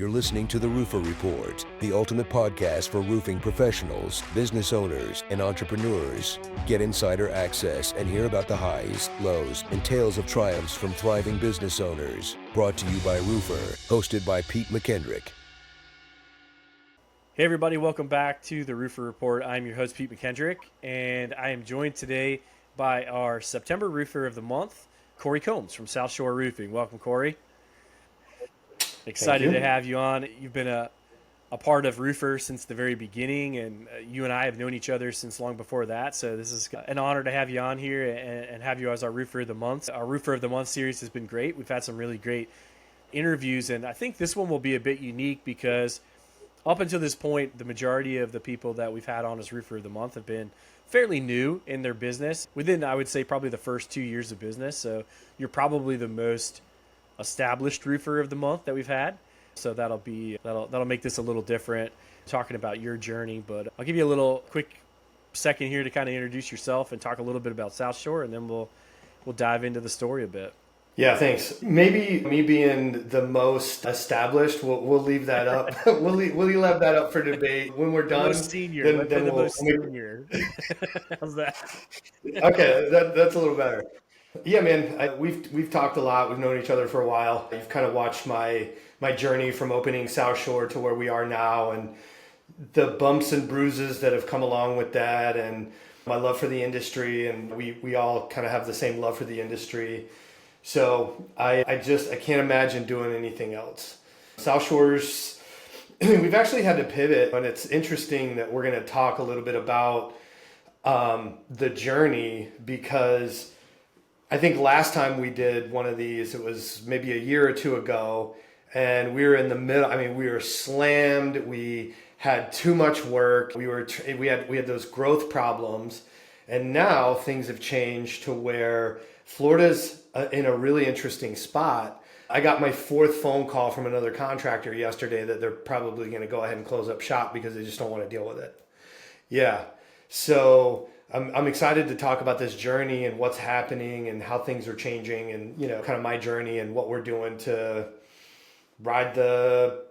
You're listening to the Roofr Report, the ultimate podcast for roofing professionals, business owners, and entrepreneurs. Get insider access and hear about the highs, lows, and tales of triumphs from thriving business owners. Brought to you by Roofr, hosted by Pete McKendrick. Hey everybody, welcome back to the Roofr Report. I'm your host, Pete McKendrick, and I am joined today by our September Roofr of the Month, Corey Combs from South Shore Roofing. Welcome, Corey. Excited to have you on. You've been a part of Roofr since the very beginning, and you and I have known each other since long before that. So this is an honor to have you on here and have you as our Roofr of the Month. Our Roofr of the Month series has been great. We've had some really great interviews, and I think this one will be a bit unique because up until this point, the majority of the people that we've had on as Roofr of the Month have been fairly new in their business. Within, I would say, probably the first 2 years of business. So you're probably the most established Roofr of the Month that we've had. So that'll make this a little different, talking about your journey. But I'll give you a little quick second here to kind of introduce yourself and talk a little bit about South Shore, and then we'll dive into the story a bit. Yeah, thanks. Maybe me being the most established, we'll leave that up. we'll leave that up for debate when we're done. Most senior. Then the most senior. How's that? Okay, that's a little better. Yeah, man. We've talked a lot. We've known each other for a while. You've kind of watched my journey from opening South Shore to where we are now, and the bumps and bruises that have come along with that, and my love for the industry, and we all kind of have the same love for the industry. So I can't imagine doing anything else. South Shore's, we've actually had to pivot, and it's interesting that we're going to talk a little bit about the journey, because I think last time we did one of these, it was maybe a year or two ago, and we were in the middle. I mean, we were slammed. We had too much work. We had those growth problems, and now things have changed to where Florida's in a really interesting spot. I got my fourth phone call from another contractor yesterday that they're probably going to go ahead and close up shop because they just don't want to deal with it. Yeah, so I'm excited to talk about this journey and what's happening and how things are changing, and kind of my journey and what we're doing to ride the,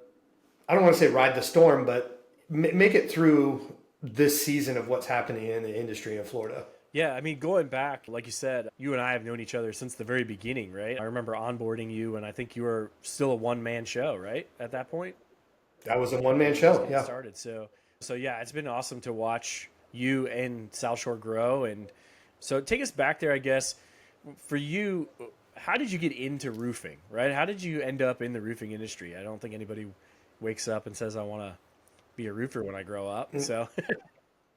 I don't want to say ride the storm, but make it through this season of what's happening in the industry in Florida. Yeah, I mean, going back, like you said, you and I have known each other since the very beginning, right? I remember onboarding you, and I think you were still a one-man show, right, at that point? That was a one-man show, yeah. Started. So yeah, it's been awesome to watch you and South Shore grow. And so take us back there, I guess. For you, how did you get into roofing, right? How did you end up in the roofing industry? I don't think anybody wakes up and says, I want to be a roofer when I grow up. So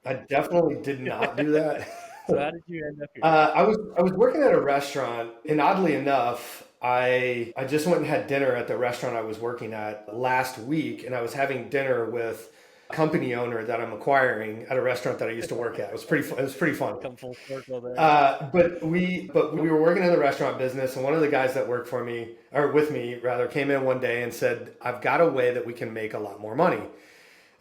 I definitely did not do that. So how did you end up here? I was working at a restaurant, and oddly enough, I just went and had dinner at the restaurant I was working at last week, and I was having dinner with a company owner that I'm acquiring at a restaurant that I used to work at. It was pretty fun. Come full circle there. But we were working in the restaurant business, and one of the guys that worked for me, or with me rather, came in one day and said, "I've got a way that we can make a lot more money."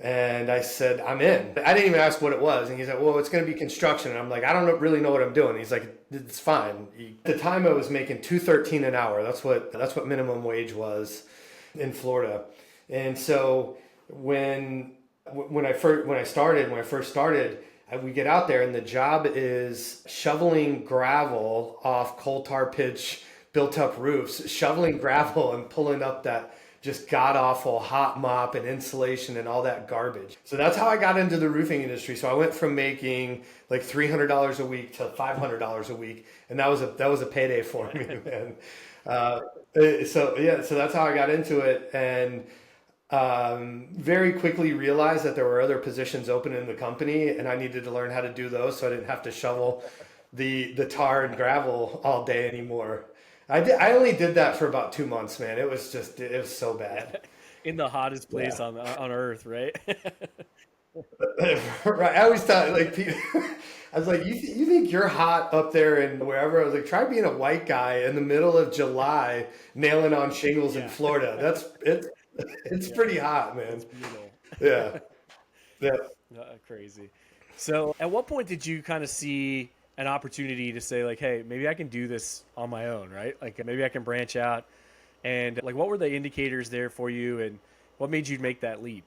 And I said, "I'm in." I didn't even ask what it was. And he said, "Well, it's going to be construction." And I'm like, "I don't really know what I'm doing." He's like, "It's fine." At the time I was making $2.13 an hour. That's what minimum wage was in Florida. And so when I first started, we get out there, and the job is shoveling gravel off coal tar pitch built up roofs, shoveling gravel and pulling up that just god-awful hot mop and insulation and all that garbage. So that's how I got into the roofing industry. So I went from making like $300 a week to $500 a week, and that was a payday for me, man. So that's how I got into it, and very quickly realized that there were other positions open in the company, and I needed to learn how to do those so I didn't have to shovel the tar and gravel all day anymore. I only did that for about 2 months, man. It was so bad. In the hottest place on earth, right? Right. I always thought, like, I was like, you think you're hot up there and wherever? I was like, try being a white guy in the middle of July nailing on shingles in Florida. It's pretty hot, man. It's yeah. Crazy. So at what point did you kind of see an opportunity to say, like, hey, maybe I can do this on my own, right? Like maybe I can branch out, and like, what were the indicators there for you? And What made you make that leap?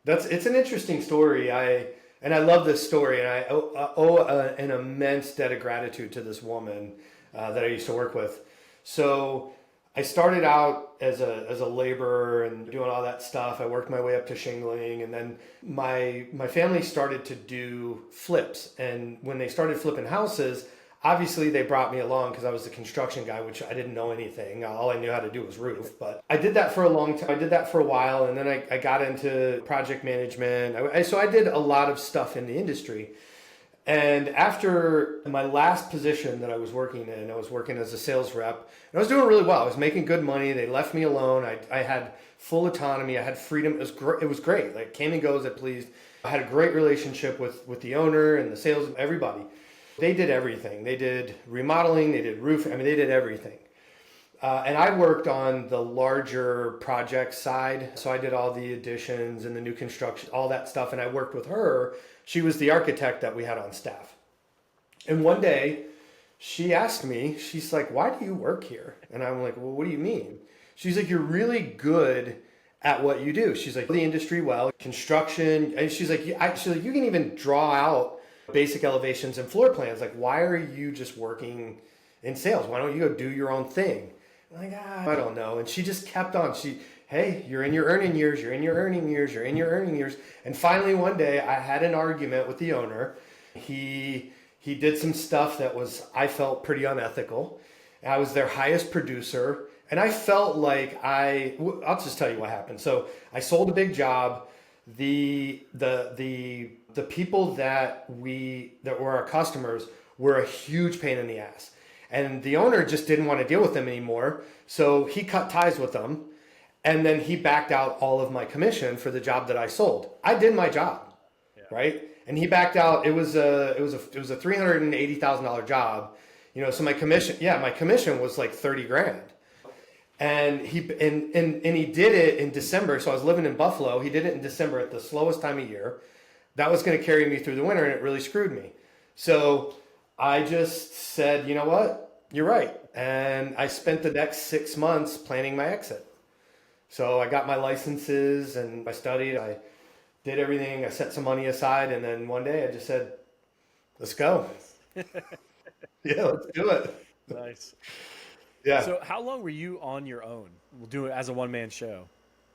It's an interesting story. I love this story, and I owe an immense debt of gratitude to this woman that I used to work with. So I started out as a laborer and doing all that stuff. I worked my way up to shingling, and then my family started to do flips. And when they started flipping houses, obviously they brought me along because I was the construction guy, which I didn't know anything. All I knew how to do was roof. But I did that for a long time. I did that for a while, and then I got into project management. So I did a lot of stuff in the industry. And after my last position that I was working in, I was working as a sales rep, and I was doing really well. I was making good money. They left me alone. I had full autonomy. I had freedom. It was great. Like, came and goes, I pleased. I had a great relationship with the owner and the sales, everybody. They did everything. They did remodeling, they did roofing. I mean, they did everything. And I worked on the larger project side. So I did all the additions and the new construction, all that stuff. And I worked with her. She was the architect that we had on staff. And one day she asked me, she's like, "Why do you work here?" And I'm like, "Well, what do you mean?" She's like, "You're really good at what you do." She's like, "The industry well, construction." And she's like, "You can even draw out basic elevations and floor plans. Like, why are you just working in sales? Why don't you go do your own thing?" I'm like, I don't know. And she just kept on. Hey, you're in your earning years, you're in your earning years, you're in your earning years. And finally one day I had an argument with the owner. He did some stuff that I felt pretty unethical. I was their highest producer. And I felt like I'll just tell you what happened. So I sold a big job. The people that were our customers were a huge pain in the ass. And the owner just didn't want to deal with them anymore. So he cut ties with them. And then he backed out all of my commission for the job that I sold. I did my job, right? And he backed out. It was a $380,000 job. So my commission was like 30 grand. And he did it in December. So I was living in Buffalo. He did it in December at the slowest time of year. That was going to carry me through the winter, and it really screwed me. So I just said, you know what? You're right. And I spent the next 6 months planning my exit. So I got my licenses and I studied. I did everything. I set some money aside. And then one day I just said, let's go. Yeah, let's do it. Nice. Yeah. So how long were you on your own? We'll do it as a one-man show.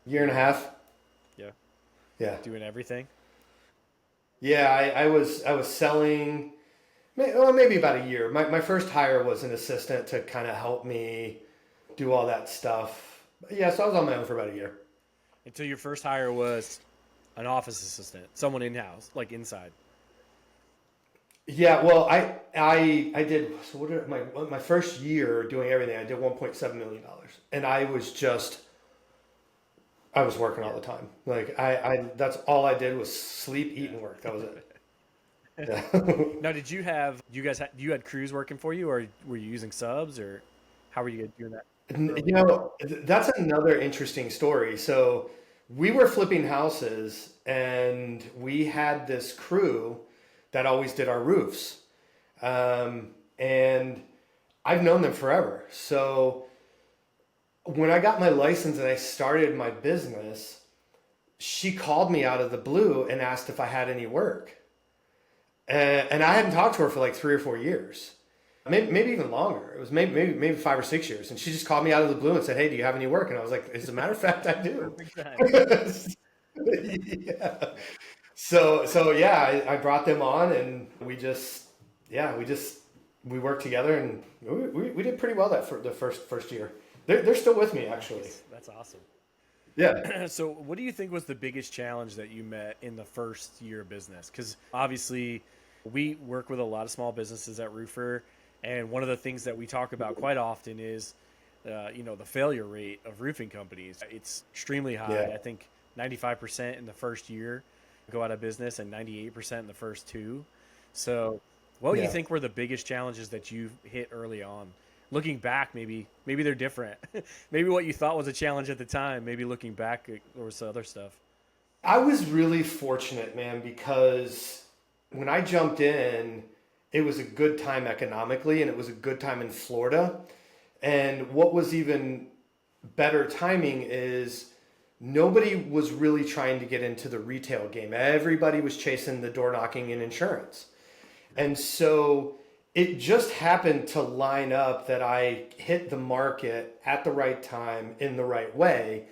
Year and a half. Yeah. Yeah. Doing everything. Yeah, I was selling, maybe about a year. My first hire was an assistant to kind of help me do all that stuff. Yeah, so I was on my own for about a year. Until your first hire was an office assistant, someone in-house, like inside. Yeah, well, I did. So what did my first year doing everything? I did $1.7 million, and I was working all the time. Like that's all I did was sleep, eat, and work. That was it. Yeah. Now, you had crews working for you, or were you using subs, or how were you doing that? That's another interesting story. So we were flipping houses, and we had this crew that always did our roofs. And I've known them forever. So when I got my license and I started my business, she called me out of the blue and asked if I had any work. And I hadn't talked to her for like 3 or 4 years, maybe even longer. It was maybe 5 or 6 years. And she just called me out of the blue and said, "Hey, do you have any work?" And I was like, "As a matter of fact, I do." Yeah. So yeah, I brought them on, and we worked together, and we did pretty well for the first year. They're still with me, actually. That's awesome. Yeah. So what do you think was the biggest challenge that you met in the first year of business? Because obviously we work with a lot of small businesses at Roofr, and one of the things that we talk about quite often is the failure rate of roofing companies. It's extremely high. Yeah. I think 95% in the first year go out of business, and 98% in the first 2. So what do you think were the biggest challenges that you hit early on? Looking back, maybe they're different. Maybe what you thought was a challenge at the time, maybe looking back, there was other stuff. I was really fortunate, man, because when I jumped in, it was a good time economically, and it was a good time in Florida. And what was even better timing is nobody was really trying to get into the retail game. Everybody was chasing the door knocking and insurance. And so it just happened to line up that I hit the market at the right time in the right way.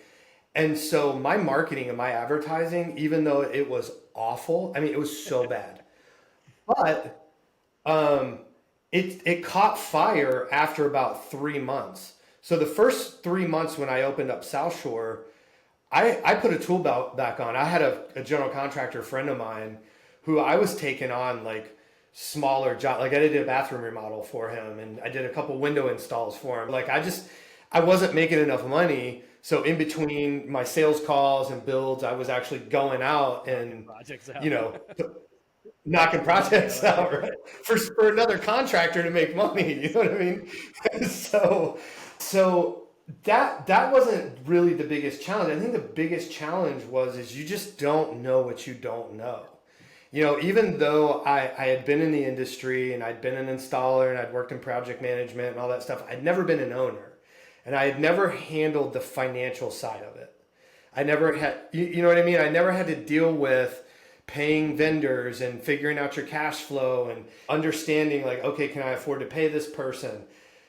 And so my marketing and my advertising, even though it was awful, I mean, it was so bad, but it caught fire after about 3 months. So the first 3 months when I opened up South Shore, I put a tool belt back on. I had a general contractor friend of mine who I was taking on like smaller job. Like I did a bathroom remodel for him and I did a couple window installs for him. Like I wasn't making enough money. So in between my sales calls and builds, I was actually going out and, knocking projects out, right? For another contractor to make money. You know what I mean? So that wasn't really the biggest challenge. I think the biggest challenge is you just don't know what you don't know. Even though I had been in the industry and I'd been an installer and I'd worked in project management and all that stuff, I'd never been an owner and I had never handled the financial side of it. I never had, you know what I mean? I never had to deal with paying vendors and figuring out your cash flow and understanding like, okay, can I afford to pay this person?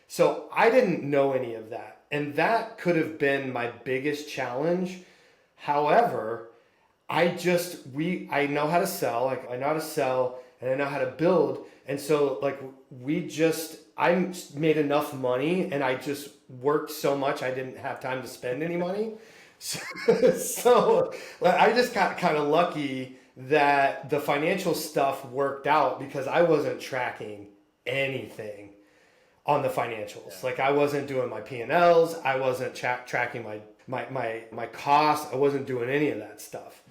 So I didn't know any of that. And that could have been my biggest challenge. However, I know how to sell, like I know how to sell and I know how to build. And so like I made enough money and I just worked so much I didn't have time to spend any money. So I just got kind of lucky that the financial stuff worked out because I wasn't tracking anything on the financials. Yeah. Like I wasn't doing my P&Ls. I wasn't tracking my costs. I wasn't doing any of that stuff.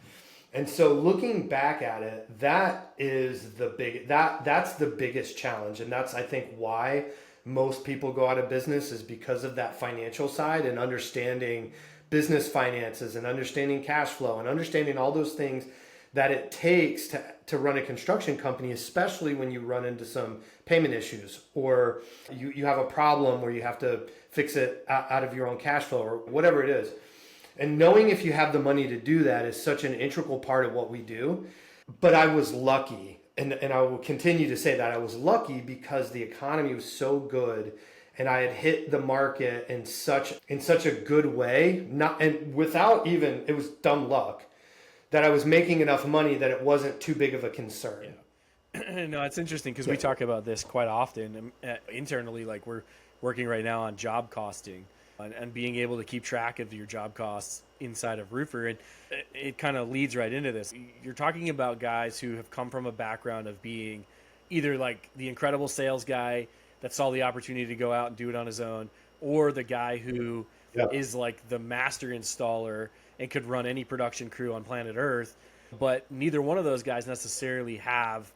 And so looking back at it, that's the biggest challenge. And that's, I think, why most people go out of business is because of that financial side and understanding business finances and understanding cash flow and understanding all those things that it takes to run a construction company, especially when you run into some payment issues or you have a problem where you have to fix it out of your own cash flow or whatever it is. And knowing if you have the money to do that is such an integral part of what we do. But I was lucky, and I will continue to say that I was lucky because the economy was so good and I had hit the market in such a good way, it was dumb luck, that I was making enough money that it wasn't too big of a concern. Yeah. No, it's interesting because we talk about this quite often internally. Like we're working right now on job costing and being able to keep track of your job costs inside of Roofr. And it kind of leads right into this. You're talking about guys who have come from a background of being either like the incredible sales guy that saw the opportunity to go out and do it on his own, or the guy who is like the master installer and could run any production crew on planet Earth. But neither one of those guys necessarily have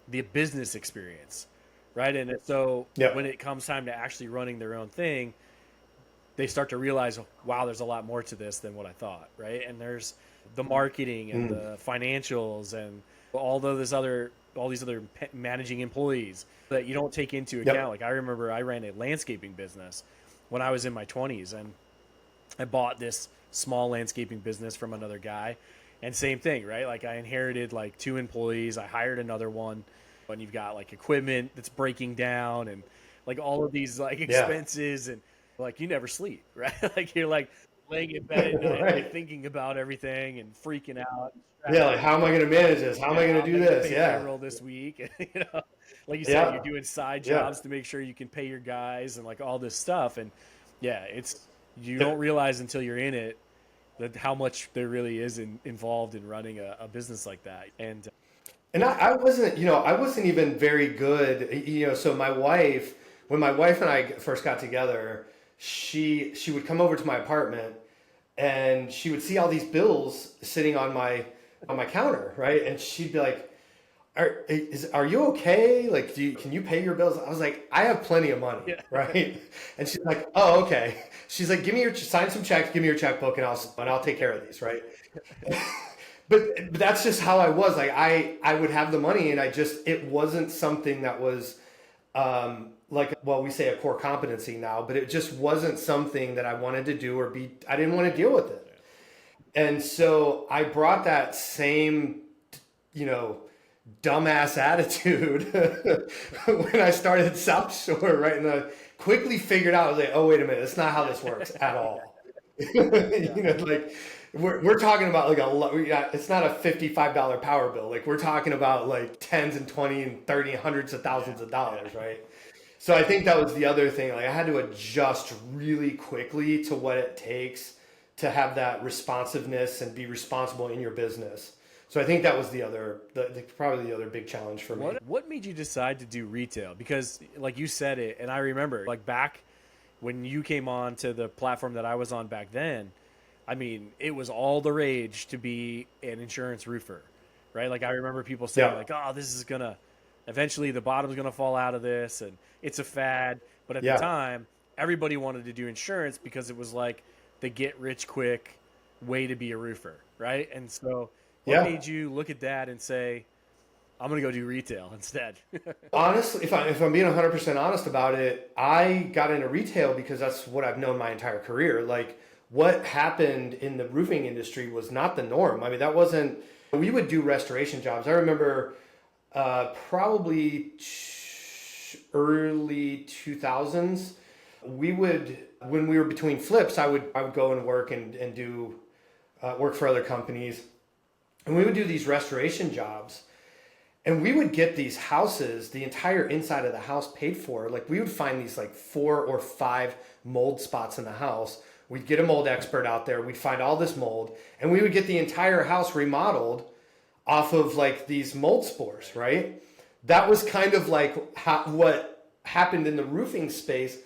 the business experience, right? And so when it comes time to actually running their own thing, they start to realize, wow, there's a lot more to this than what I thought, right? And there's the marketing and the financials and all these other managing employees that you don't take into account. Like I remember I ran a landscaping business when I was in my 20s, and I bought this small landscaping business from another guy, and same thing, right? Like I inherited like 2 employees. I hired another one, and you've got like equipment that's breaking down and like all of these like expenses and like you never sleep, right? Like you're like laying in bed at night, like, thinking about everything and freaking out. Yeah, like how am I going to manage this? How am I going to do this? Payroll this week, like you said, you're doing side jobs to make sure you can pay your guys and like all this stuff. And you don't realize until you're in it that how much there really is involved in running a business like that. And I wasn't even very good. So when my wife and I first got together, she would come over to my apartment and she would see all these bills sitting on my counter, right? And she'd be like, are you okay? Like, can you pay your bills? I was like, I have plenty of money, right? And she's like, oh, okay. She's like, sign some checks, give me your checkbook, and I'll take care of these, right? But that's just how I was. Like, I would have the money, and it wasn't something that was we say a core competency now, but it just wasn't something that I wanted to do I didn't want to deal with it. And so I brought that same, you know, dumbass attitude when I started South Shore, right? And I quickly figured out, I was like, oh, wait a minute, that's not how this works at all. You know, like we're talking about like it's not a $55 power bill. Like we're talking about like tens and 20 and 30, hundreds of thousands of dollars, right? So I think that was the other thing. Like I had to adjust really quickly to what it takes to have that responsiveness and be responsible in your business. So I think that was probably the other big challenge for me. What made you decide to do retail? Because like you said it, and I remember like back when you came on to the platform that I was on back then, I mean, it was all the rage to be an insurance roofer, right? Like I remember people saying like, oh, this is gonna, eventually the bottom's gonna fall out of this and it's a fad. But at the time, everybody wanted to do insurance because it was like the get rich quick way to be a roofer, right? And so what made you look at that and say, I'm going to go do retail instead? Honestly, if I'm being 100% honest about it, I got into retail because that's what I've known my entire career. Like what happened in the roofing industry was not the norm. I mean, we would do restoration jobs. I remember probably early 2000s, when we were between flips, I would go and work and do work for other companies. And we would do these restoration jobs. And we would get these houses, the entire inside of the house paid for. Like we would find these like 4 or 5 mold spots in the house. We'd get a mold expert out there. We'd find all this mold and we would get the entire house remodeled off of like these mold spores, right? That was kind of like what happened in the roofing space.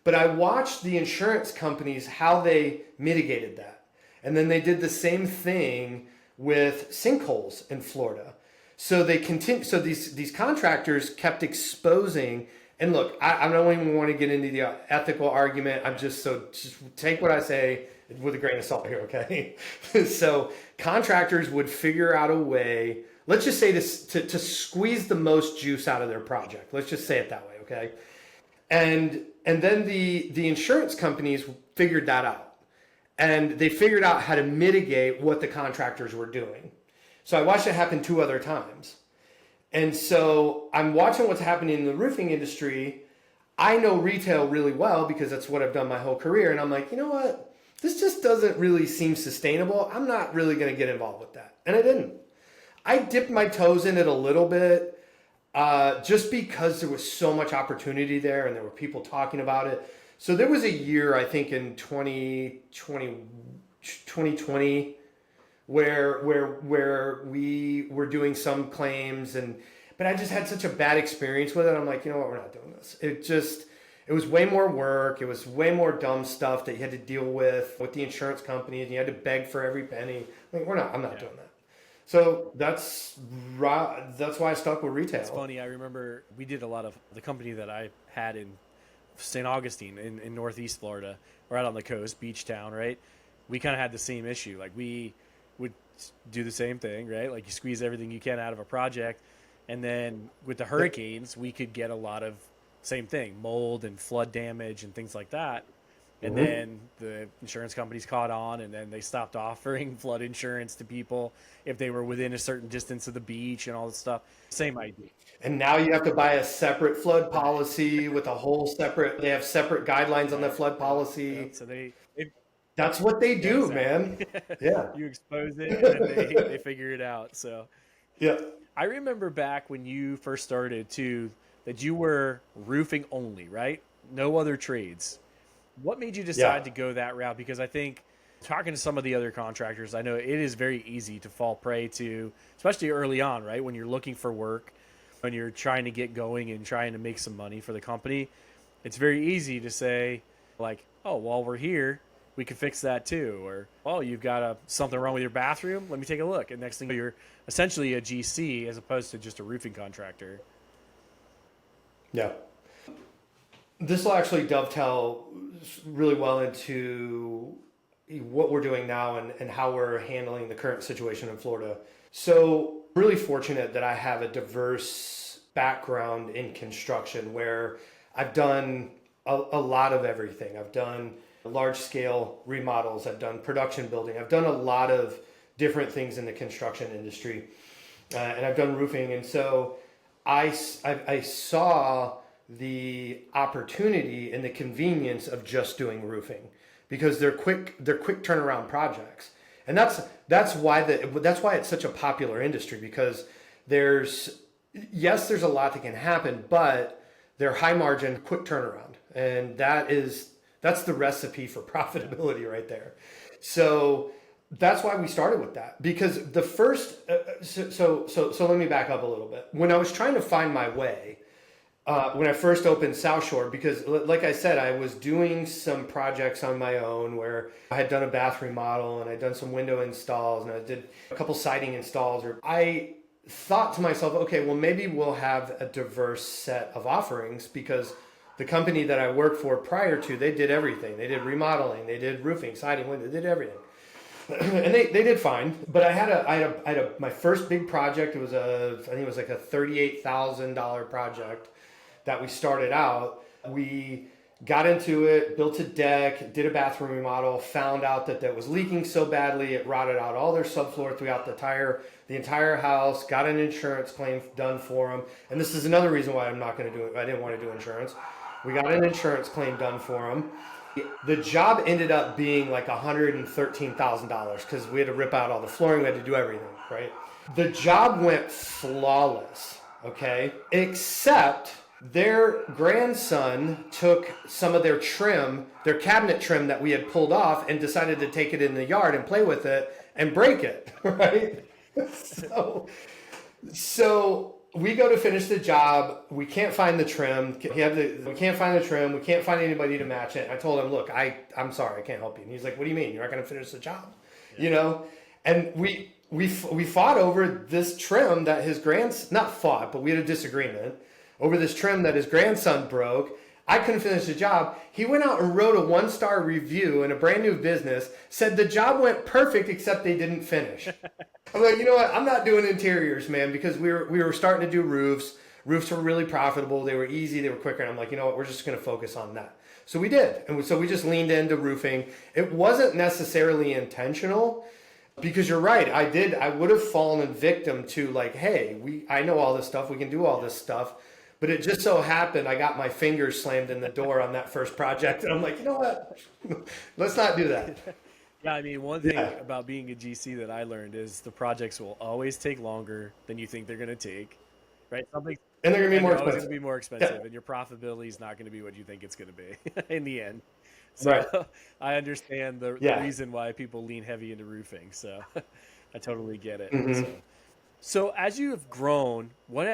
But I watched the insurance companies, how they mitigated that. And then they did the same thing with sinkholes in Florida. So they continue. So these contractors kept exposing. And look, I don't even want to get into the ethical argument. Just take what I say with a grain of salt here, okay? So contractors would figure out a way. Let's just say this to squeeze the most juice out of their project. Let's just say it that way, okay? And then the insurance companies figured that out, and they figured out how to mitigate what the contractors were doing. So I watched it happen 2 other times. And so I'm watching what's happening in the roofing industry. I know retail really well because that's what I've done my whole career. And I'm like, you know what? This just doesn't really seem sustainable. I'm not really going to get involved with that. And I didn't. I dipped my toes in it a little bit just because there was so much opportunity there and there were people talking about it. So there was a year, I think in 2020, where we were doing some claims but I just had such a bad experience with it. I'm like, you know what, we're not doing this. It was way more work. It was way more dumb stuff that you had to deal with the insurance companies, and you had to beg for every penny. Like, I'm not doing that. So that's why I stuck with retail. It's funny. I remember we did a lot of the company that I had in St. Augustine in Northeast Florida, right on the coast, beach town, right? We kind of had the same issue. Like we would do the same thing, right? Like you squeeze everything you can out of a project. And then with the hurricanes, we could get a lot of same thing, mold and flood damage and things like that. And then the insurance companies caught on, and then they stopped offering flood insurance to people if they were within a certain distance of the beach and all this stuff. Same idea. And now you have to buy a separate flood policy with a whole separate, they have separate guidelines on the flood policy. Yeah, so that's what they do, man. Yeah. You expose it and then they figure it out. So yeah. I remember back when you first started too, that you were roofing only, right? No other trades. What made you decide to go that route? Because I think talking to some of the other contractors, I know it is very easy to fall prey to, especially early on, right? When you're looking for work, when you're trying to get going and trying to make some money for the company, it's very easy to say like, oh, while we're here, we can fix that too. Or, oh, you've got something wrong with your bathroom. Let me take a look. And next thing you're essentially a GC as opposed to just a roofing contractor. Yeah. This will actually dovetail really well into what we're doing now and how we're handling the current situation in Florida. So really fortunate that I have a diverse background in construction where I've done a lot of everything. I've done large scale remodels. I've done production building. I've done a lot of different things in the construction industry, and I've done roofing. And so I saw the opportunity and the convenience of just doing roofing because they're quick turnaround projects. And that's why it's such a popular industry, because there's a lot that can happen, but they're high margin, quick turnaround. And that's the recipe for profitability right there. So that's why we started with that, because the first, so let me back up a little bit. When I was trying to find my way, when I first opened South Shore, because like I said, I was doing some projects on my own where I had done a bath remodel and I'd done some window installs and I did a couple siding installs. Or I thought to myself, okay, well, maybe we'll have a diverse set of offerings, because the company that I worked for prior to, they did everything. They did remodeling, they did roofing, siding, window, they did everything. And they did fine. But I had my first big project. I think it was like a $38,000 project that we started out. We got into it, built a deck, did a bathroom remodel, found out that was leaking so badly it rotted out all their subfloor throughout the entire house, got an insurance claim done for them. And this is another reason why I'm not going to do it. I didn't want to do insurance. We got an insurance claim done for them. The job ended up being like $113,000 because we had to rip out all the flooring, we had to do everything, right? The job went flawless, okay? Except their grandson took some of their trim, their cabinet trim that we had pulled off, and decided to take it in the yard and play with it and break it, right? So we go to finish the job. We can't find the trim. We can't find the trim. We can't find anybody to match it. I told him, look, I'm sorry, I can't help you. And he's like, what do you mean? You're not going to finish the job? Yeah. You know? And we fought over this trim that his not fought, but we had a disagreement over this trim that his grandson broke. I couldn't finish the job. He went out and wrote a 1-star review in a brand new business, said the job went perfect except they didn't finish. I'm like, you know what? I'm not doing interiors, man, because we were starting to do roofs. Roofs were really profitable. They were easy. They were quicker. And I'm like, you know what? We're just going to focus on that. So we did. And so we just leaned into roofing. It wasn't necessarily intentional, because you're right. I would have fallen victim to like, hey, I know all this stuff. We can do all this stuff. But it just so happened I got my fingers slammed in the door on that first project. And I'm like, you know what? Let's not do that. Yeah, I mean, one thing about being a GC that I learned is the projects will always take longer than you think they're going to take, right? And they're going to be more expensive. Going to be more expensive, and your profitability is not going to be what you think it's going to be in the end. So right. I understand the reason why people lean heavy into roofing. So I totally get it. Mm-hmm. So as you have grown, what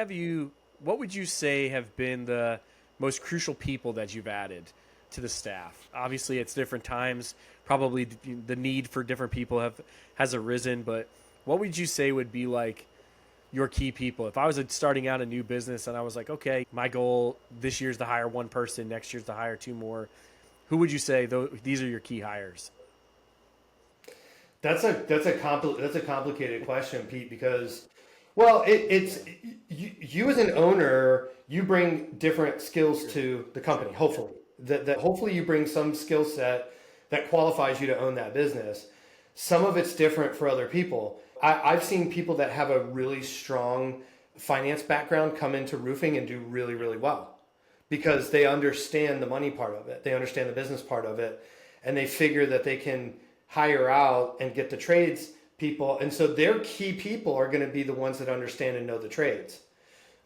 would you say have been the most crucial people that you've added to the staff? Obviously, it's different times. Probably the need for different people has arisen. But what would you say would be like your key people? If I was starting out a new business and I was like, okay, my goal this year is to hire one person, next year's to hire 2 more, who would you say these are your key hires? That's a complicated question, Pete, because well, it's you as an owner, you bring different skills to the company. Hopefully, that hopefully you bring some skill set that qualifies you to own that business. Some of it's different for other people. I've seen people that have a really strong finance background come into roofing and do really, really well because they understand the money part of it, they understand the business part of it, and they figure that they can hire out and get the trades people, and so their key people are going to be the ones that understand and know the trades.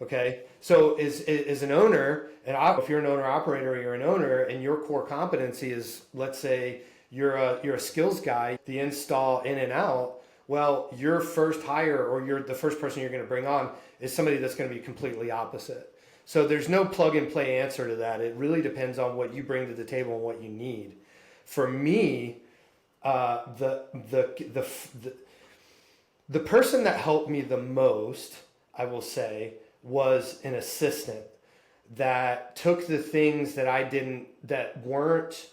Okay, so as an owner, and if you're an owner operator or you're an owner, and your core competency is, let's say you're a skills guy, the install in and out. Well, your first hire or the first person you're going to bring on is somebody that's going to be completely opposite. So there's no plug and play answer to that. It really depends on what you bring to the table and what you need. For me, the person that helped me the most, I will say, was an assistant that took the things that weren't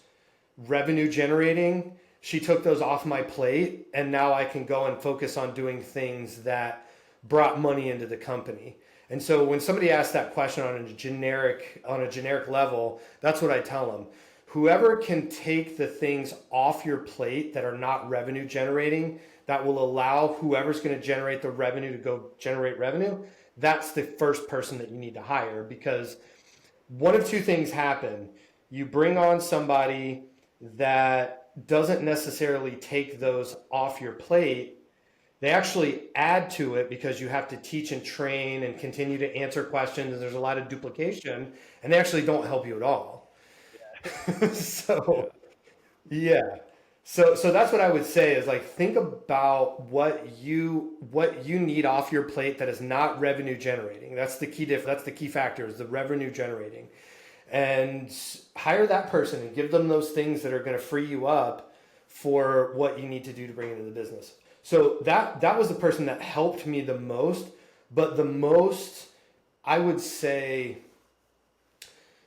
revenue generating. She took those off my plate, and now I can go and focus on doing things that brought money into the company. And so when somebody asks that question on a generic level, that's what I tell them. whoever can take the things off your plate that are not revenue generating, that will allow whoever's going to generate the revenue to go generate revenue, that's the first person that you need to hire. Because one of two things happen. You bring on somebody that doesn't necessarily take those off your plate. They actually add to it because you have to teach and train and continue to answer questions, and there's a lot of duplication, and they actually don't help you at all. So yeah. So that's what I would say is like, think about what you need off your plate that is not revenue generating. That's the key that's the key factor, is the revenue generating. And hire that person and give them those things that are going to free you up for what you need to do to bring into the business. So that was the person that helped me the most, but the most, I would say,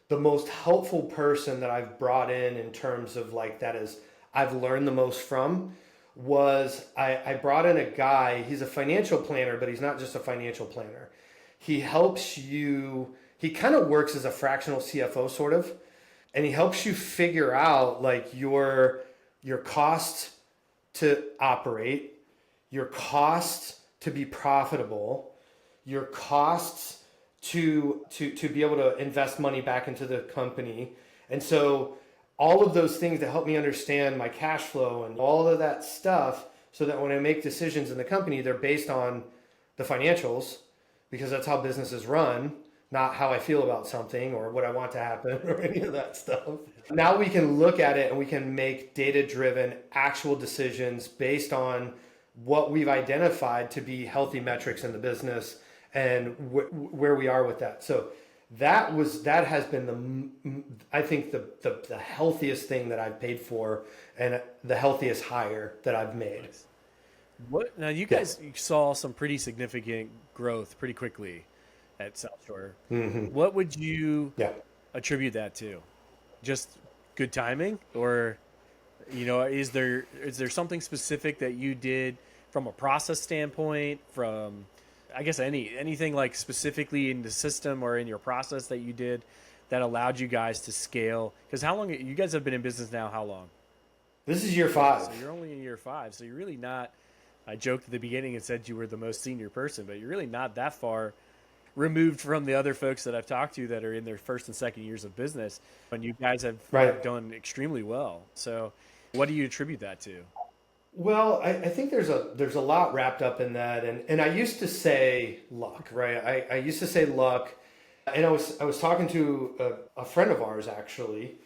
the most helpful person that I've brought in terms of like, that is, I've learned the most from, was I brought in a guy. He's a financial planner, but he's not just a financial planner. He helps you, he kind of works as a fractional CFO sort of, and he helps you figure out like your cost to operate, your costs to be profitable, your costs to be able to invest money back into the company. And so all of those things that help me understand my cash flow and all of that stuff, so that when I make decisions in the company, they're based on the financials, because that's how businesses run, not how I feel about something or what I want to happen or any of that stuff. Now we can look at it and we can make data-driven actual decisions based on what we've identified to be healthy metrics in the business and where we are with that. So that has been I think the healthiest thing that I've paid for, and the healthiest hire that I've made. What now? You guys saw some pretty significant growth pretty quickly at South Shore. Mm-hmm. What would you attribute that to? Just good timing, or is there something specific that you did from a process standpoint, from I guess anything like specifically in the system or in your process that you did that allowed you guys to scale? Because how long you guys have been in business now? How long? This is year 5. So you're only in year 5. So you're really not. I joked at the beginning and said you were the most senior person, but you're really not that far removed from the other folks that I've talked to that are in their first and second years of business. And you guys have done extremely well. So what do you attribute that to? Well, I think there's a lot wrapped up in that, and I used to say luck, right? I used to say luck, and I was talking to a friend of ours actually,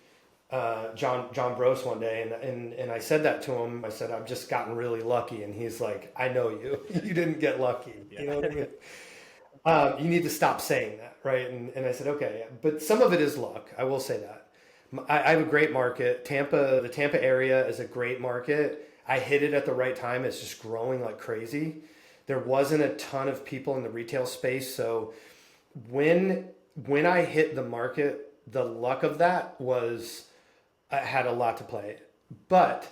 John Brose, one day, and I said that to him. I said, I've just gotten really lucky, and he's like, I know you. You didn't get lucky. Yeah. You know what I mean? You need to stop saying that, right? And I said, okay, but some of it is luck. I will say that. I have a great market. The Tampa area is a great market. I hit it at the right time. It's just growing like crazy. There wasn't a ton of people in the retail space. So when I hit the market, the luck of that was, I had a lot to play. But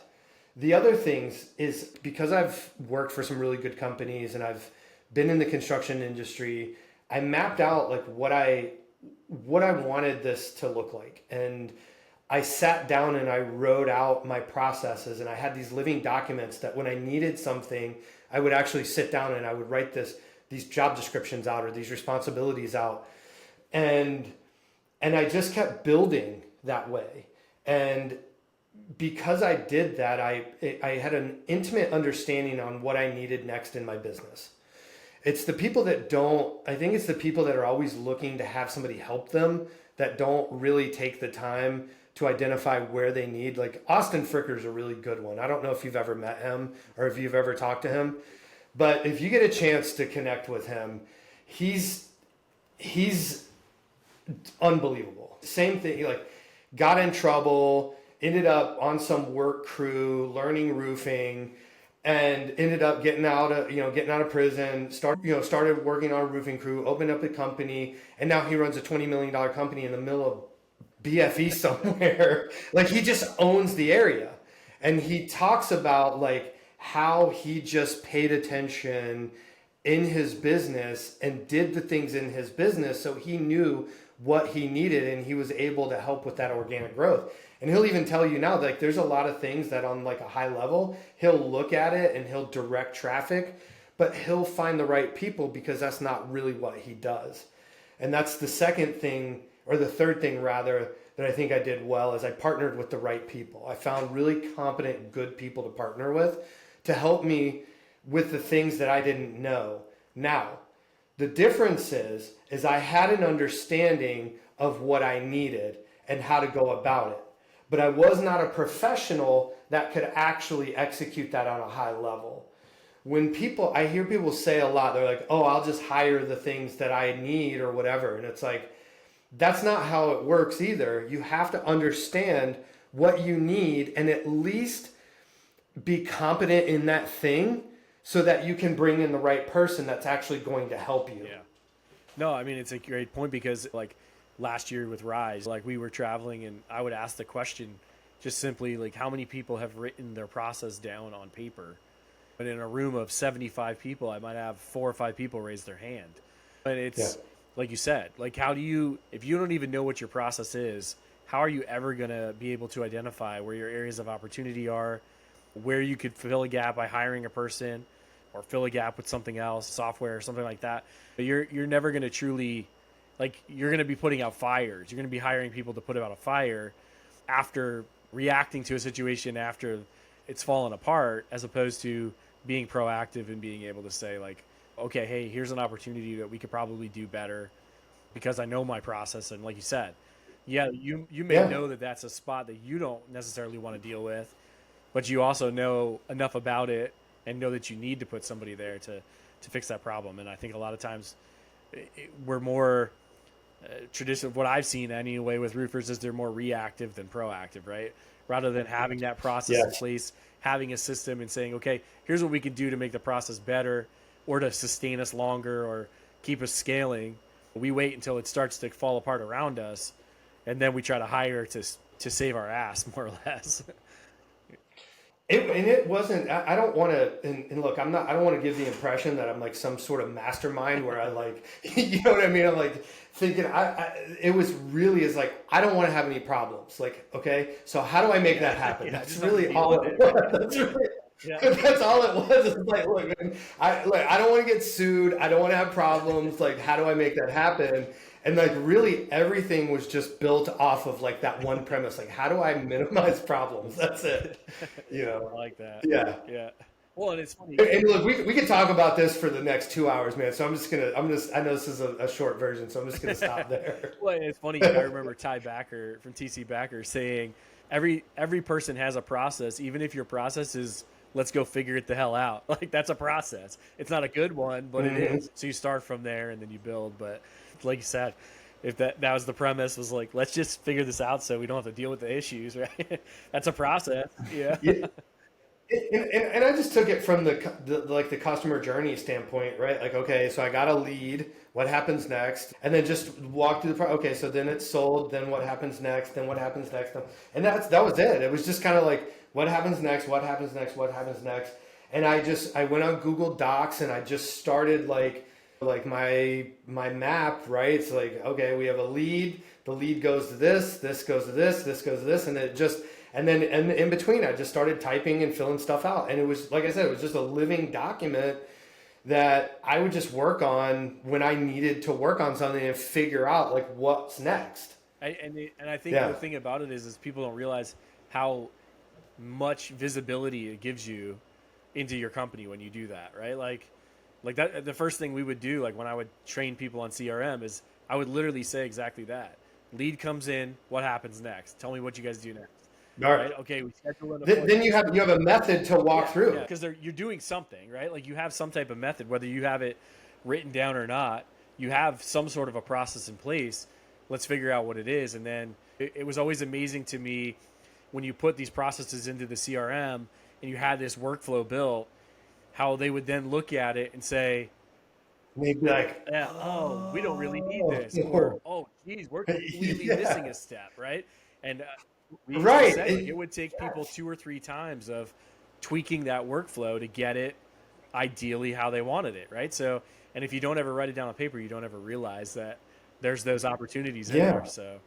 the other things is, because I've worked for some really good companies and I've been in the construction industry, I mapped out like what I wanted this to look like. And I sat down and I wrote out my processes, and I had these living documents that when I needed something, I would actually sit down and I would write these job descriptions out or these responsibilities out. And I just kept building that way. And because I did that, I had an intimate understanding on what I needed next in my business. It's the people that I think it's the people that are always looking to have somebody help them, that don't really take the time to identify where they need. Like Austin Fricker's a really good one. I don't know if you've ever met him or if you've ever talked to him, but if you get a chance to connect with him, he's unbelievable. Same thing, he like got in trouble, ended up on some work crew, learning roofing, and ended up getting out of prison, started working on a roofing crew, opened up a company, and now he runs a $20 million company in the middle of BFE somewhere. Like, he just owns the area. And he talks about like how he just paid attention in his business and did the things in his business so he knew what he needed, and he was able to help with that organic growth. And he'll even tell you now, like there's a lot of things that on like a high level, he'll look at it and he'll direct traffic, but he'll find the right people because that's not really what he does. And that's the second thing, or the third thing rather, that I think I did well is I partnered with the right people. I found really competent, good people to partner with to help me with the things that I didn't know. Now, the difference is I had an understanding of what I needed and how to go about it. But I was not a professional that could actually execute that on a high level. I hear people say a lot, they're like, oh, I'll just hire the things that I need or whatever. And it's like, that's not how it works either. You have to understand what you need and at least be competent in that thing so that you can bring in the right person that's actually going to help you. Yeah. No, I mean, it's a great point because like last year with Rise, like we were traveling and I would ask the question just simply like how many people have written their process down on paper? But in a room of 75 people, I might have 4 or 5 people raise their hand. But it's like you said, like how do you, if you don't even know what your process is, how are you ever going to be able to identify where your areas of opportunity are, where you could fill a gap by hiring a person or fill a gap with something else, software or something like that. But you're never going to truly, like you're going to be putting out fires. You're going to be hiring people to put out a fire after reacting to a situation after it's fallen apart, as opposed to being proactive and being able to say like, okay, hey, here's an opportunity that we could probably do better because I know my process. And like you said, yeah, you may know that that's a spot that you don't necessarily want to deal with, but you also know enough about it and know that you need to put somebody there to fix that problem. And I think a lot of times we're more traditional. What I've seen anyway with roofers is they're more reactive than proactive, right? Rather than having that process in place, having a system and saying, okay, here's what we can do to make the process better or to sustain us longer or keep us scaling. We wait until it starts to fall apart around us, and then we try to hire to save our ass, more or less. It wasn't, I don't want to, and look, I don't want to give the impression that I'm like some sort of mastermind where I like, you know what I mean? I'm like thinking, it was really is like, I don't want to have any problems. Like, okay, so how do I make that happen? That's really all it was. That's really, that's all it was. It's like, look, man, I don't want to get sued. I don't want to have problems. Like, how do I make that happen? And like really everything was just built off of like that one premise. Like, how do I minimize problems? That's it. You know? I like that. Yeah. Yeah. Well, and it's funny. And look, we could talk about this for the next 2 hours, man. So I know this is a short version, so I'm just gonna stop there. Well, it's funny. I remember Ty Backer from TC Backer saying every person has a process, even if your process is let's go figure it the hell out. Like that's a process. It's not a good one, but it is. So you start from there and then you build. But like you said, if that was the premise, was like let's just figure this out so we don't have to deal with the issues, right? That's a process. Yeah. And I just took it from the customer journey standpoint, right? Like, okay, so I got a lead. What happens next? And then just walk through okay, so then it's sold. Then what happens next? Then what happens next? And that was it. It was just kind of like, what happens next? What happens next? What happens next? And I went on Google Docs and I just started like my map, right? It's like, okay, we have a lead. The lead goes to this. This goes to this. This goes to this, and it just. And then in between, I just started typing and filling stuff out. And it was, like I said, it was just a living document that I would just work on when I needed to work on something and figure out like what's next. And I think the thing about it is people don't realize how much visibility it gives you into your company when you do that, right? Like that, the first thing we would do, like when I would train people on CRM is I would literally say exactly that. Lead comes in, what happens next? Tell me what you guys do next. All right. Okay. We schedule then you have a method to walk through. Because you're doing something, right? Like you have some type of method, whether you have it written down or not. You have some sort of a process in place. Let's figure out what it is. And then it was always amazing to me when you put these processes into the CRM and you had this workflow built, how they would then look at it and say, maybe like, oh, we don't really need this, or oh, geez, we're completely missing a step, right? And right. Said, like, it would take people 2 or 3 times of tweaking that workflow to get it ideally how they wanted it, right? So, and if you don't ever write it down on paper, you don't ever realize that there's those opportunities in there. So,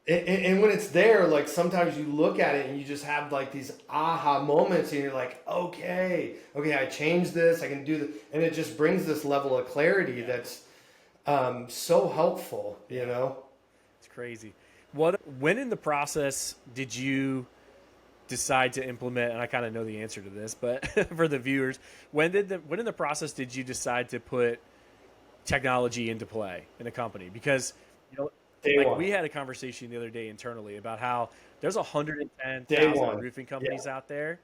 And when it's there, like sometimes you look at it and you just have like these aha moments and you're like, okay, I changed this, I can do this. And it just brings this level of clarity that's so helpful, you know? It's crazy. When in the process did you decide to implement, and I kind of know the answer to this, but for the viewers, when in the process did you decide to put technology into play in a company? Because Day like one. we had a conversation the other day internally about how there's Day 110,000 one. roofing Yeah. companies out there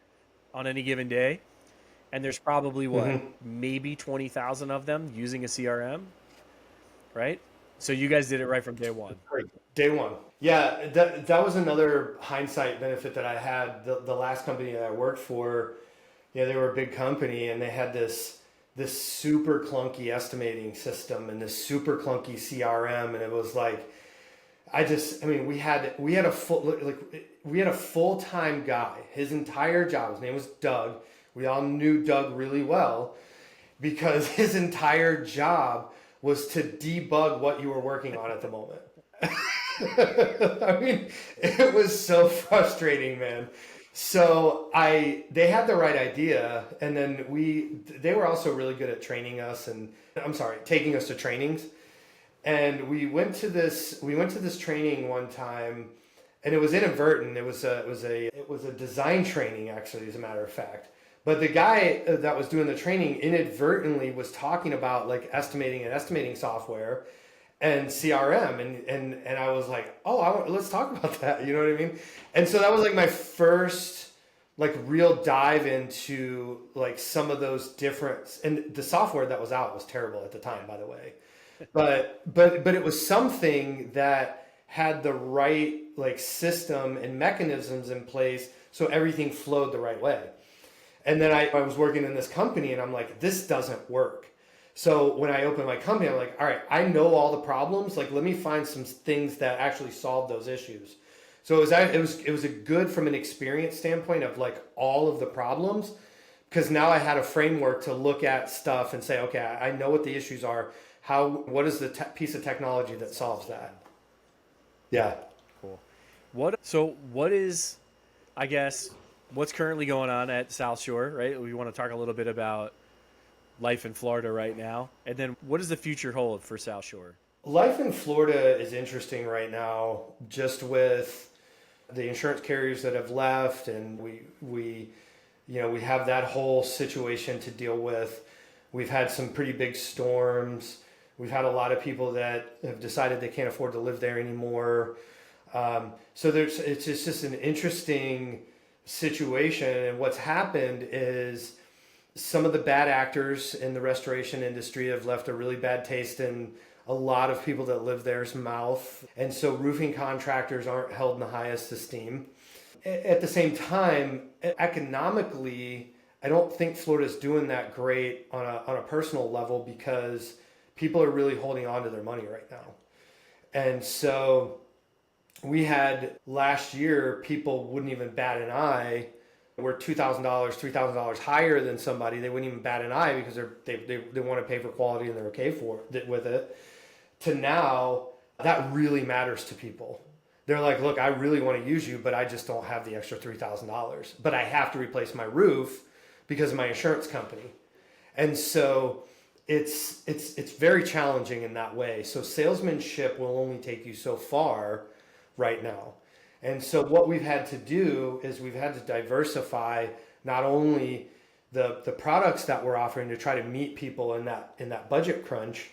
on any given day, and there's probably maybe 20,000 of them using a CRM, right? So you guys did it right from day one. Great. Day one. Yeah, that was another hindsight benefit that I had. The last company that I worked for, yeah, they were a big company and they had this super clunky estimating system and this super clunky CRM, and it was like we had a full-time guy. His entire job, his name was Doug. We all knew Doug really well because his entire job was to debug what you were working on at the moment. I mean, it was so frustrating, man. So they had the right idea, and then they were also really good at training us, and taking us to trainings. And we went to this training one time, and it was inadvertent. It was a design training, actually, as a matter of fact. But the guy that was doing the training inadvertently was talking about like estimating software and CRM, and I was like, let's talk about that. You know what I mean? And so that was like my first like real dive into like some of those different, and the software that was out was terrible at the time, by the way. But it was something that had the right like system and mechanisms in place so everything flowed the right way. And then I was working in this company and I'm like, this doesn't work. So when I opened my company, I'm like, all right, I know all the problems. Like, let me find some things that actually solve those issues. So it was a good from an experience standpoint of like all of the problems, because now I had a framework to look at stuff and say, okay, I know what the issues are. What is the piece of technology that solves that? Yeah. Cool. What is, I guess, what's currently going on at South Shore, right? We want to talk a little bit about life in Florida right now. And then what does the future hold for South Shore? Life in Florida is interesting right now, just with the insurance carriers that have left, and we have that whole situation to deal with. We've had some pretty big storms. We've had a lot of people that have decided they can't afford to live there anymore. So it's just an interesting situation. And what's happened is some of the bad actors in the restoration industry have left a really bad taste in a lot of people that live there's mouth. And so roofing contractors aren't held in the highest esteem. At the same time, economically, I don't think Florida's doing that great on a personal level, because people are really holding on to their money right now. And so we had last year, people wouldn't even bat an eye. We're $2,000, $3,000 higher than somebody. They wouldn't even bat an eye because they want to pay for quality and they're okay with it. To now, that really matters to people. They're like, look, I really want to use you, but I just don't have the extra $3,000. But I have to replace my roof because of my insurance company. And so it's very challenging in that way. So salesmanship will only take you so far right now. And so what we've had to do is we've had to diversify not only the products that we're offering to try to meet people in that budget crunch,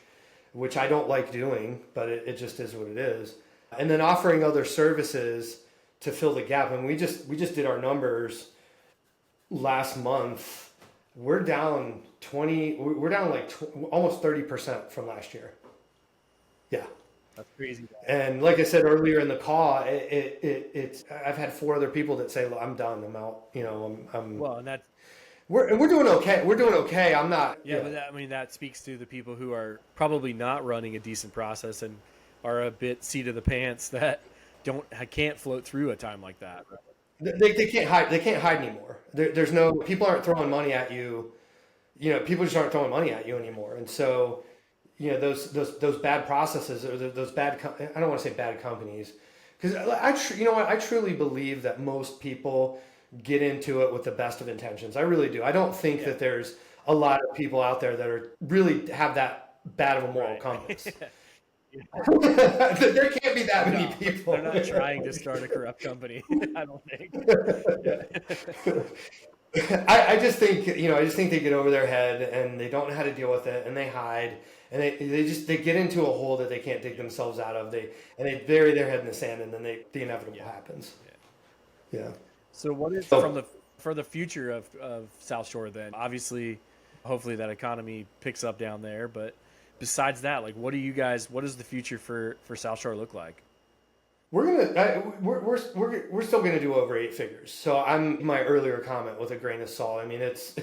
which I don't like doing, but it just is what it is. And then offering other services to fill the gap. And we just did our numbers last month. We're down almost 30% from last year. Yeah. That's crazy. And like I said earlier in the call, it's I've had 4 other people that say, "Look, I'm done. I'm out." Well, and that's we're doing okay. We're doing okay. I'm not. yeah, but that speaks to the people who are probably not running a decent process and are a bit seat of the pants that can't float through a time like that. Right? They can't hide. They can't hide anymore. There's no people aren't throwing money at you. People just aren't throwing money at you anymore. And so, those bad processes, or those bad, I don't want to say bad companies, Because you know what, I truly believe that most people get into it with the best of intentions. I really do. I don't think that there's a lot of people out there that are really have that bad of a moral compass. There can't be that many people. They're not trying to start a corrupt company. I don't think. I just think, I just think they get over their head and they don't know how to deal with it, and they hide, and they get into a hole that they can't dig themselves out of. They bury their head in the sand, and then the inevitable happens. Yeah. So what is for the future of South Shore then? Obviously, hopefully that economy picks up down there, but besides that, like, what does the future for South Shore look like? We're still gonna do over 8 figures. So I'm my earlier comment with a grain of salt. I mean, it's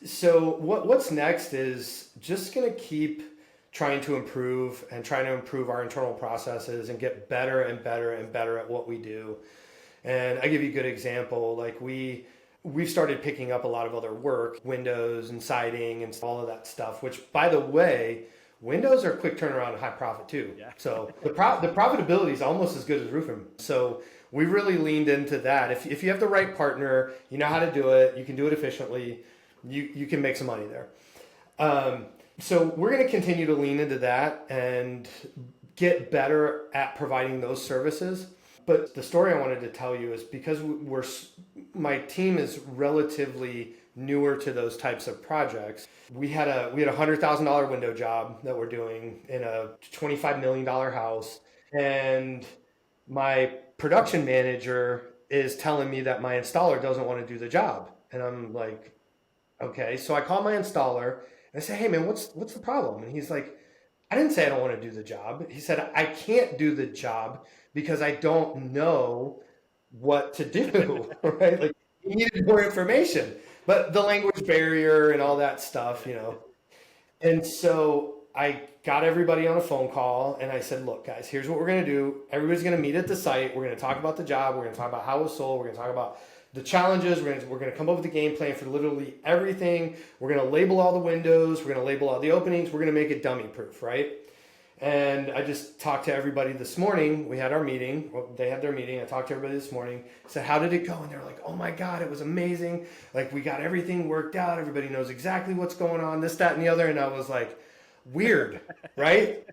so what's next is just gonna keep trying to improve our internal processes and get better and better and better at what we do. And I give you a good example. Like we've started picking up a lot of other work, windows and siding and all of that stuff, which, by the way, windows are quick turnaround and high profit too. Yeah. So the profitability is almost as good as roofing. So we really leaned into that. If you have the right partner, you know how to do it, you can do it efficiently, you can make some money there. So we're going to continue to lean into that and get better at providing those services. But the story I wanted to tell you is because my team is relatively newer to those types of projects. We had a $100,000 window job that we're doing in a $25 million house, and my production manager is telling me that my installer doesn't want to do the job, and I'm like, okay. So I call my installer and I say, hey man, what's the problem? And he's like, I didn't say I don't want to do the job. He said, I can't do the job because I don't know what to do, right? Like, he needed more information, but the language barrier and all that stuff, And so I got everybody on a phone call and I said, look guys, here's what we're going to do. Everybody's going to meet at the site. We're going to talk about the job. We're going to talk about how it was sold. We're going to talk about the challenges. We're going to come up with a game plan for literally everything. We're going to label all the windows. We're going to label all the openings. We're going to make it dummy proof, right? And I just talked to everybody this morning. We had our meeting. Well, they had their meeting. I talked to everybody this morning. I said, how did it go? And they're like, oh my God, it was amazing. Like, we got everything worked out. Everybody knows exactly what's going on, this, that, and the other. And I was like, weird, right?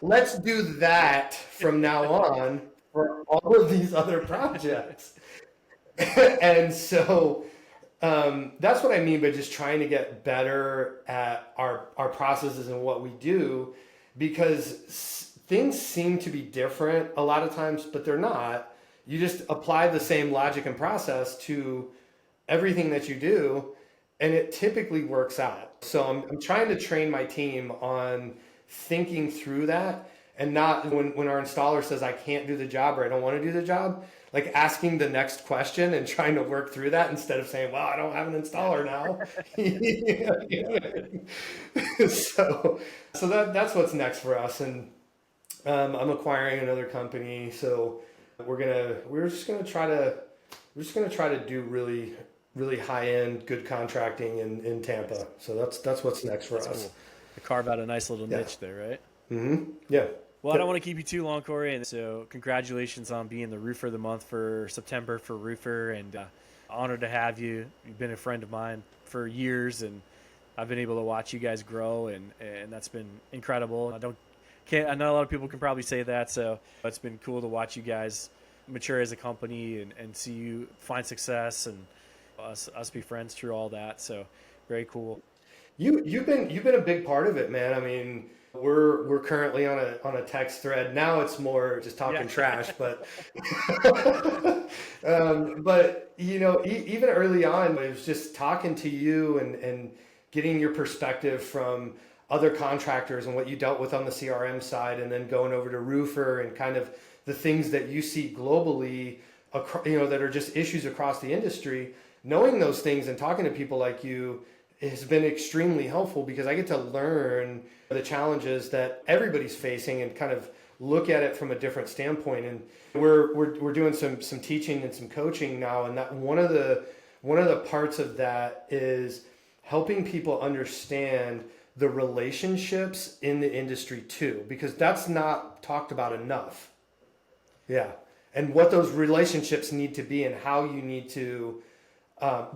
Let's do that from now on for all of these other projects. And so that's what I mean by just trying to get better at our processes and what we do, because things seem to be different a lot of times, but they're not. You just apply the same logic and process to everything that you do, and it typically works out. So I'm trying to train my team on thinking through that, and not when our installer says I can't do the job or I don't want to do the job, like asking the next question and trying to work through that instead of saying, well, I don't have an installer now. So that's what's next for us. And I'm acquiring another company. So we're just gonna try to do really, really high end, good contracting in Tampa. So that's what's next for us. Cool. Carve out a nice little niche there, right? Mm-hmm. Yeah. Well, I don't want to keep you too long, Corey. And so congratulations on being the Roofr of the Month for September for Roofr, and honored to have you. You've been a friend of mine for years, and I've been able to watch you guys grow, and that's been incredible. I know a lot of people can probably say that, so it's been cool to watch you guys mature as a company and see you find success and us be friends through all that. So very cool. You've been a big part of it, man. I mean, we're currently on a text thread. Now it's more just talking trash, but but even early on, it was just talking to you and getting your perspective from other contractors and what you dealt with on the CRM side, and then going over to Roofr and kind of the things that you see globally, that are just issues across the industry. Knowing those things and talking to people like you has been extremely helpful, because I get to learn the challenges that everybody's facing and kind of look at it from a different standpoint. And we're doing some teaching and some coaching now, and that one of the parts of that is helping people understand the relationships in the industry too, because that's not talked about enough. Yeah. And what those relationships need to be and how you need to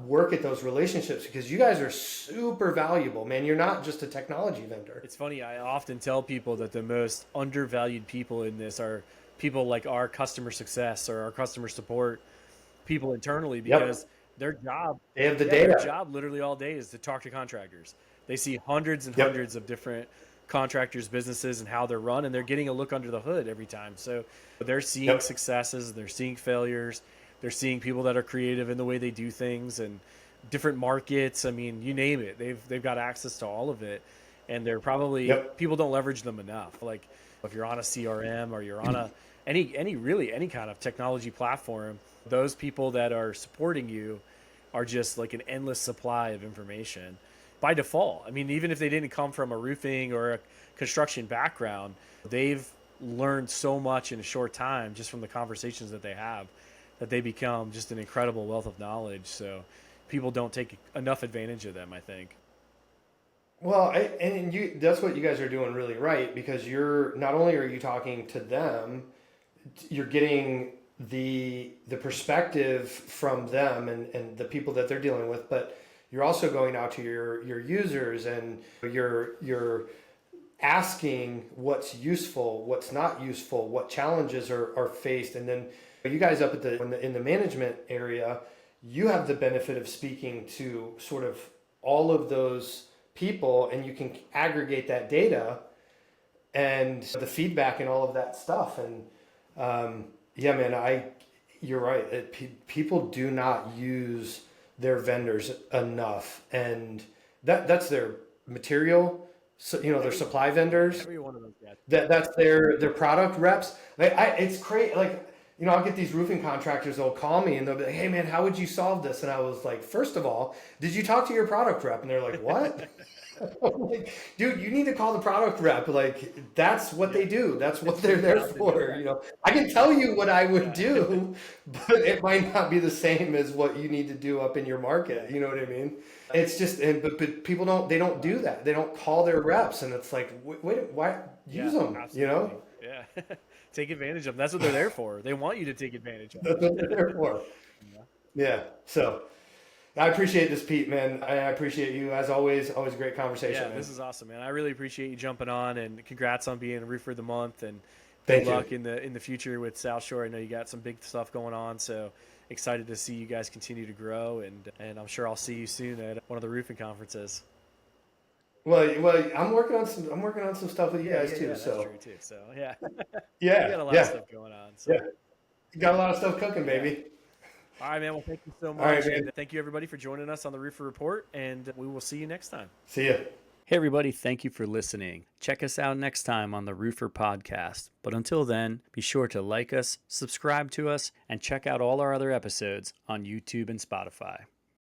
work at those relationships, because you guys are super valuable, man. You're not just a technology vendor. It's funny. I often tell people that the most undervalued people in this are people like our customer success or our customer support people internally, Yep. because their job, They have the yeah, their data. job literally all day is to talk to contractors. They see hundreds and Yep. hundreds of different contractors' businesses and how they're run, and they're getting a look under the hood every time. So they're seeing Yep. successes, they're seeing failures, they're seeing people that are creative in the way they do things and different markets. I mean, you name it, they've got access to all of it, and they're probably Yep. people don't leverage them enough. Like if you're on a CRM or you're on a any kind of technology platform, those people that are supporting you are just like an endless supply of information by default. I mean, even if they didn't come from a roofing or a construction background, they've learned so much in a short time just from the conversations that they have, that they become just an incredible wealth of knowledge. So people don't take enough advantage of them, I think. Well, and that's what you guys are doing really right, because you're not only are you talking to them, you're getting the perspective from them and the people that they're dealing with, but you're also going out to your users, and you're asking what's useful, what's not useful, what challenges are faced. And then you guys up at in the management area, you have the benefit of speaking to sort of all of those people, and you can aggregate that data and the feedback and all of that stuff. And yeah, man, you're right. People do not use their vendors enough, and that's their material. So, their supply vendors. Every one of those guys. That's their product reps. It's crazy. Like, I'll get these roofing contractors. They'll call me and they'll be like, "Hey, man, how would you solve this?" And I was like, "First of all, did you talk to your product rep?" And they're like, "What?" I'm like, dude, you need to call the product rep. Like, that's what they do. That's what they're there for. I can tell you what I would do, but it might not be the same as what you need to do up in your market. You know what I mean? It's just, but people don't do that. They don't call their reps, and it's like, wait, why use them? Absolutely. Yeah. Take advantage of them. That's what they're there for. They want you to take advantage of them. That's what they're there for. Yeah. So I appreciate this, Pete, man. I appreciate you as always. Always a great conversation. Yeah, man. this is awesome, man. I really appreciate you jumping on, and congrats on being a Roofer of the Month, and Thank good luck you. in the future with South Shore. I know you got some big stuff going on, so excited to see you guys continue to grow, and I'm sure I'll see you soon at one of the roofing conferences. Well, I'm working on some stuff with you guys too. That's so true too. So yeah, yeah, you got a lot of stuff going on. So. Yeah, you got a lot of stuff cooking, baby. All right, man. Well, thank you so much. All right, man. And thank you, everybody, for joining us on the Roofr Report, and we will see you next time. See ya. Hey, everybody. Thank you for listening. Check us out next time on the Roofr Podcast. But until then, be sure to like us, subscribe to us, and check out all our other episodes on YouTube and Spotify.